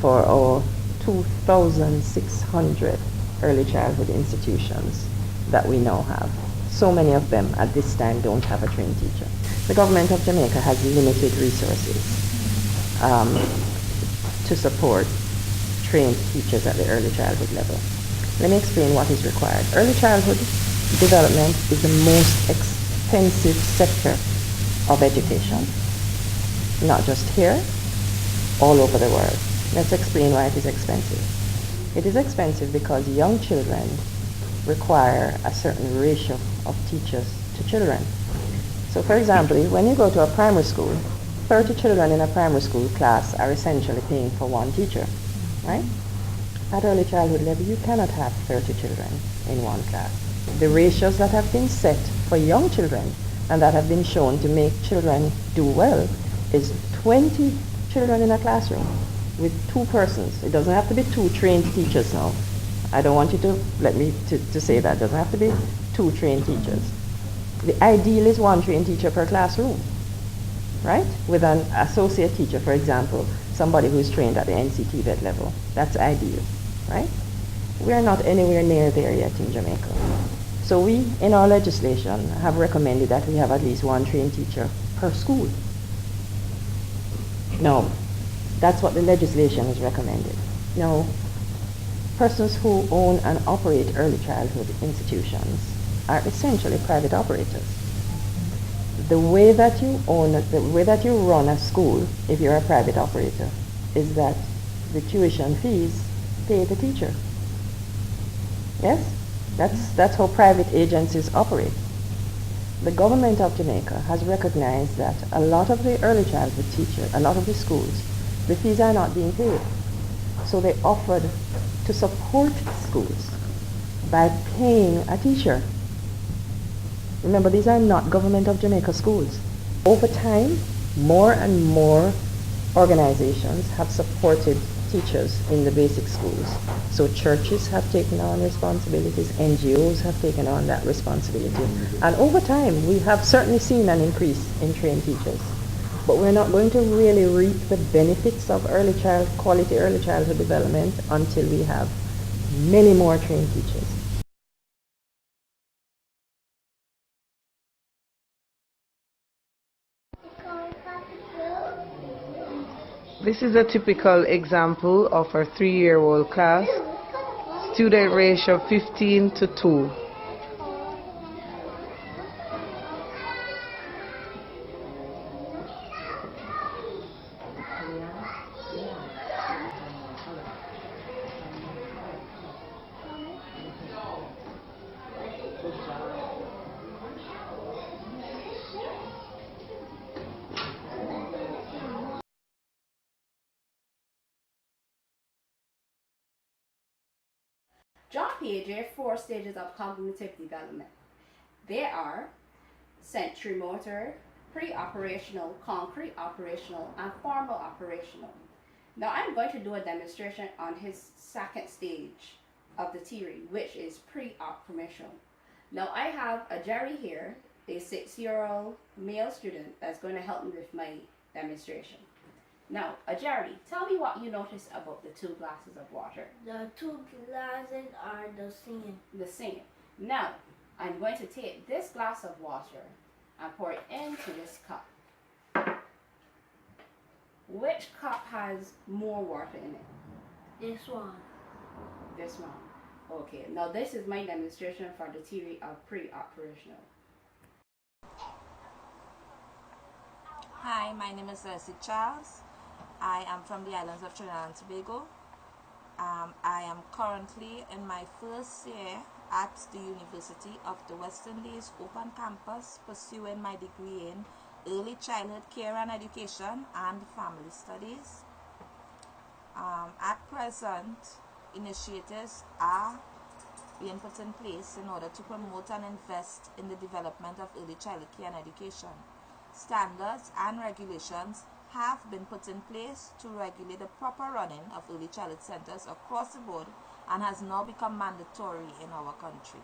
for our 2,600 early childhood institutions that we now have. So many of them at this time don't have a trained teacher. The government of Jamaica has limited resources to support trained teachers at the early childhood level. Let me explain what is required. Early childhood development is the most expensive sector of education, not just here, all over the world. Let's explain why it is expensive. It is expensive because young children require a certain ratio of teachers to children. So for example, when you go to a primary school, 30 children in a primary school class are essentially paying for one teacher, right? At early childhood level, you cannot have 30 children in one class. The ratios that have been set for young children and that have been shown to make children do well is 20 children in a classroom with 2 persons. It doesn't have to be 2 trained teachers now. I don't want you to say that. It doesn't have to be 2 trained teachers. The ideal is 1 trained teacher per classroom, right? With an associate teacher, for example, somebody who's trained at the NCT vet level. That's ideal, right? We are not anywhere near there yet in Jamaica. So we, in our legislation, have recommended that we have at least 1 trained teacher per school. No, that's what the legislation has recommended. Now, persons who own and operate early childhood institutions are essentially private operators. The way that you run a school, if you're a private operator, is that the tuition fees pay the teacher. Yes? That's how private agencies operate. The government of Jamaica has recognized that a lot of the early childhood teachers, a lot of the schools, the fees are not being paid. So they offered to support schools by paying a teacher. Remember, these are not government of Jamaica schools. Over time, more and more organizations have supported teachers in the basic schools. So churches have taken on responsibilities, NGOs have taken on that responsibility. And over time, we have certainly seen an increase in trained teachers. But we're not going to really reap the benefits of quality early childhood development until we have many more trained teachers. This is a typical example of a 3-year-old class. Student ratio 15 to 2. John Piaget 4 stages of cognitive development. They are sensory motor, pre-operational, concrete operational, and formal operational. Now I'm going to do a demonstration on his second stage of the theory, which is pre-operational. Now I have a Jerry here, a 6-year-old male student that's going to help me with my demonstration. Now, Jerry, tell me what you noticed about the 2 glasses of water. The 2 glasses are the same. The same. Now, I'm going to take this glass of water and pour it into this cup. Which cup has more water in it? This one. This one. Okay, now this is my demonstration for the theory of pre-operational. Hi, my name is Leslie Charles. I am from the islands of Trinidad and Tobago. I am currently in my first year at the University of the West Indies Open Campus, pursuing my degree in Early Childhood Care and Education and Family Studies. At present, initiatives are being put in place in order to promote and invest in the development of early childhood care and education. Standards and regulations have been put in place to regulate the proper running of early childhood centers across the board and has now become mandatory in our country.